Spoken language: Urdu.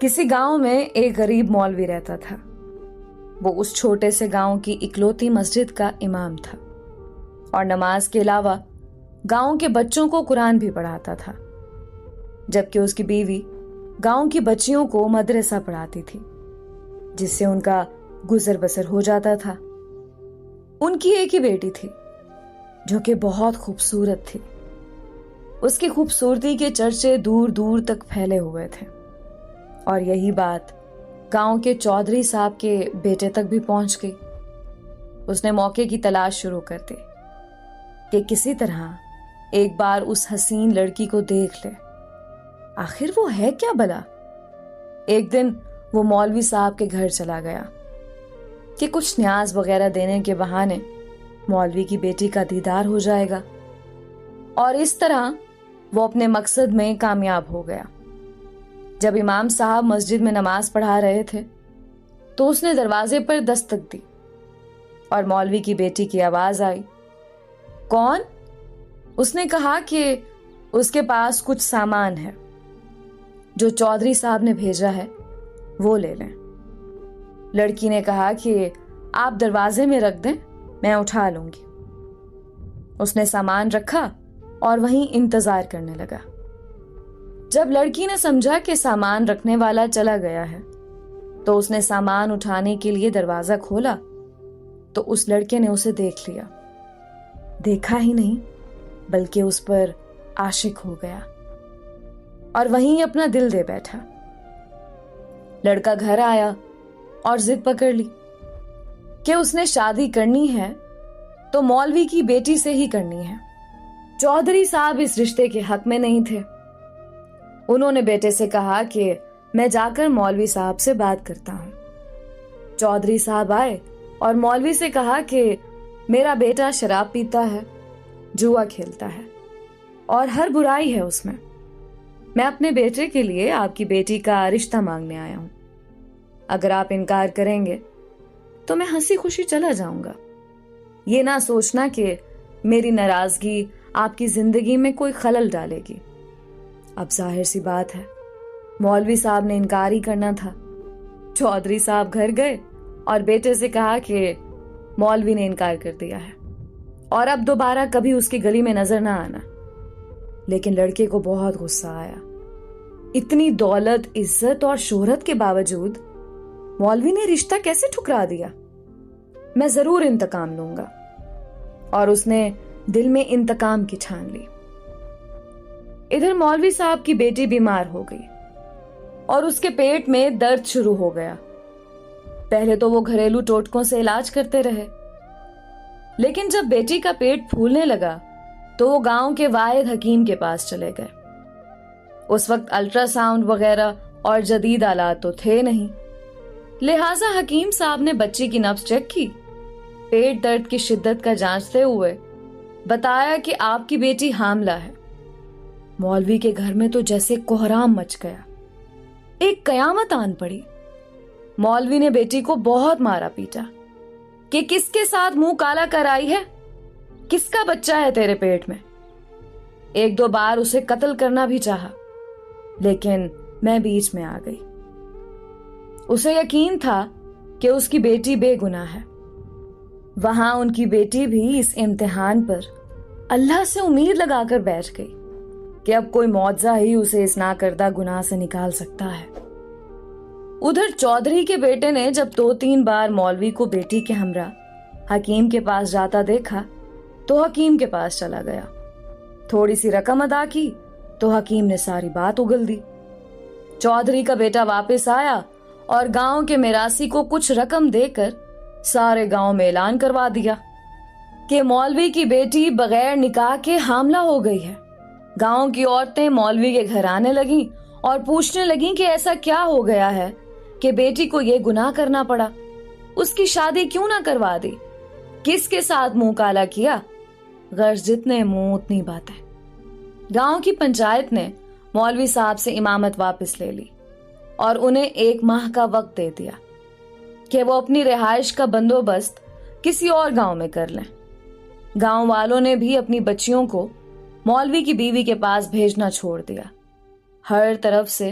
کسی گاؤں میں ایک غریب مولوی رہتا تھا۔ وہ اس چھوٹے سے گاؤں کی اکلوتی مسجد کا امام تھا اور نماز کے علاوہ گاؤں کے بچوں کو قرآن بھی پڑھاتا تھا، جبکہ اس کی بیوی گاؤں کی بچیوں کو مدرسہ پڑھاتی تھی، جس سے ان کا گزر بسر ہو جاتا تھا۔ ان کی ایک ہی بیٹی تھی جو کہ بہت خوبصورت تھی۔ اس کی خوبصورتی کے چرچے دور دور تک پھیلے ہوئے تھے، اور یہی بات گاؤں کے چودھری صاحب کے بیٹے تک بھی پہنچ گئی۔ اس نے موقع کی تلاش شروع کر دی کہ کسی طرح ایک بار اس حسین لڑکی کو دیکھ لے، آخر وہ ہے کیا بلا۔ ایک دن وہ مولوی صاحب کے گھر چلا گیا کہ کچھ نیاز وغیرہ دینے کے بہانے مولوی کی بیٹی کا دیدار ہو جائے گا، اور اس طرح وہ اپنے مقصد میں کامیاب ہو گیا۔ جب امام صاحب مسجد میں نماز پڑھا رہے تھے تو اس نے دروازے پر دستک دی اور مولوی کی بیٹی کی آواز آئی، کون؟ اس نے کہا کہ اس کے پاس کچھ سامان ہے جو چودھری صاحب نے بھیجا ہے، وہ لے لیں۔ لڑکی نے کہا کہ آپ دروازے میں رکھ دیں، میں اٹھا لوں گی۔ اس نے سامان رکھا اور وہیں انتظار کرنے لگا۔ جب لڑکی نے سمجھا کہ سامان رکھنے والا چلا گیا ہے تو اس نے سامان اٹھانے کے لیے دروازہ کھولا تو اس لڑکے نے اسے دیکھ لیا، دیکھا ہی نہیں بلکہ اس پر عاشق ہو گیا اور وہیں اپنا دل دے بیٹھا۔ لڑکا گھر آیا اور ضد پکڑ لی کہ اس نے شادی کرنی ہے تو مولوی کی بیٹی سے ہی کرنی ہے۔ چودھری صاحب اس رشتے کے حق میں نہیں تھے۔ انہوں نے بیٹے سے کہا کہ میں جا کر مولوی صاحب سے بات کرتا ہوں۔ چودھری صاحب آئے اور مولوی سے کہا کہ میرا بیٹا شراب پیتا ہے، جوا کھیلتا ہے اور ہر برائی ہے اس میں اپنے بیٹے کے لیے آپ کی بیٹی کا رشتہ مانگنے آیا ہوں۔ اگر آپ انکار کریں گے تو میں ہنسی خوشی چلا جاؤں گا، یہ نہ سوچنا کہ میری ناراضگی آپ کی زندگی میں کوئی خلل ڈالے گی۔ اب ظاہر سی بات ہے مولوی صاحب نے انکار ہی کرنا تھا۔ چودھری صاحب گھر گئے اور بیٹے سے کہا کہ مولوی نے انکار کر دیا ہے اور اب دوبارہ کبھی اس کی گلی میں نظر نہ آنا۔ لیکن لڑکے کو بہت غصہ آیا، اتنی دولت، عزت اور شہرت کے باوجود مولوی نے رشتہ کیسے ٹھکرا دیا؟ میں ضرور انتقام لوں گا۔ اور اس نے دل میں انتقام کی ٹھان لی۔ ادھر مولوی صاحب کی بیٹی بیمار ہو گئی اور اس کے پیٹ میں درد شروع ہو گیا۔ پہلے تو وہ گھریلو ٹوٹکوں سے علاج کرتے رہے، لیکن جب بیٹی کا پیٹ پھولنے لگا تو وہ گاؤں کے واحد حکیم کے پاس چلے گئے۔ اس وقت الٹرا ساؤنڈ وغیرہ اور جدید آلات تو تھے نہیں، لہٰذا حکیم صاحب نے بچی کی نبض چیک کی، پیٹ درد کی شدت کا جانچتے ہوئے بتایا کہ آپ کی بیٹی حاملہ ہے۔ مولوی کے گھر میں تو جیسے کوہرام مچ گیا، ایک قیامت آن پڑی۔ مولوی نے بیٹی کو بہت مارا پیٹا کہ کس کے ساتھ منہ کالا کرائی ہے، کس کا بچہ ہے تیرے پیٹ میں۔ ایک دو بار اسے قتل کرنا بھی چاہا، لیکن میں بیچ میں آ گئی۔ اسے یقین تھا کہ اس کی بیٹی بے گناہ ہے۔ وہاں ان کی بیٹی بھی اس امتحان پر اللہ سے امید لگا کر بیٹھ گئی کہ اب کوئی معجزہ ہی اسے اس ناکردہ گناہ سے نکال سکتا ہے۔ ادھر چودھری کے بیٹے نے جب 2-3 بار مولوی کو بیٹی کے ہمراہ حکیم کے پاس جاتا دیکھا تو حکیم کے پاس چلا گیا۔ تھوڑی سی رقم ادا کی تو حکیم نے ساری بات اگل دی۔ چودھری کا بیٹا واپس آیا اور گاؤں کے میراثی کو کچھ رقم دے کر سارے گاؤں میں اعلان کروا دیا کہ مولوی کی بیٹی بغیر نکاح کے حاملہ ہو گئی ہے۔ گاؤں کی عورتیں مولوی کے گھر آنے لگیں اور پوچھنے لگیں کہ ایسا کیا ہو گیا ہے کہ بیٹی کو یہ گناہ کرنا پڑا، اس کی شادی کیوں نہ کروا دی، کس کے ساتھ منہ کالا کیا۔ غرض جتنے منہ اتنی باتیں۔ گاؤں کی پنچایت نے مولوی صاحب سے امامت واپس لے لی اور انہیں 1 ماہ کا وقت دے دیا کہ وہ اپنی رہائش کا بندوبست کسی اور گاؤں میں کر لیں۔ گاؤں والوں نے بھی اپنی بچیوں کو مولوی کی بیوی کے پاس بھیجنا چھوڑ دیا۔ ہر طرف سے